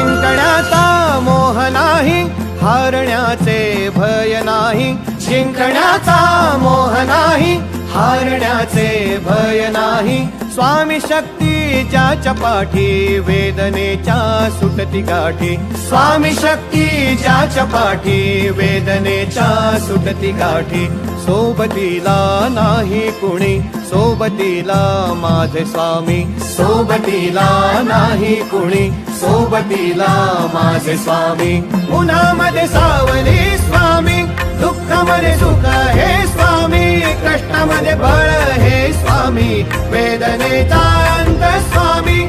जिंकण्याचा मोह नाही, हारण्याचे भय नाही. जिंकण्याचा मोह नाही, हारण्याचे भय नाही. स्वामी शक्ती ज्याच्या पाठी, वेदनेच्या सुटती गाठी. स्वामी शक्ती ज्याच्या पाठी, वेदनेच्या सुटती गाठी. सोबतीला नाही कुणी, सोबतीला माझे स्वामी. सोबतीला नाही कुणी, सोबतीला माझे स्वामी. उन्हामध्ये सावली स्वामी, दुःखामध्ये सुख हे स्वामी. कष्टामध्ये बळ हे स्वामी, वेदनेचा अंत स्वामी.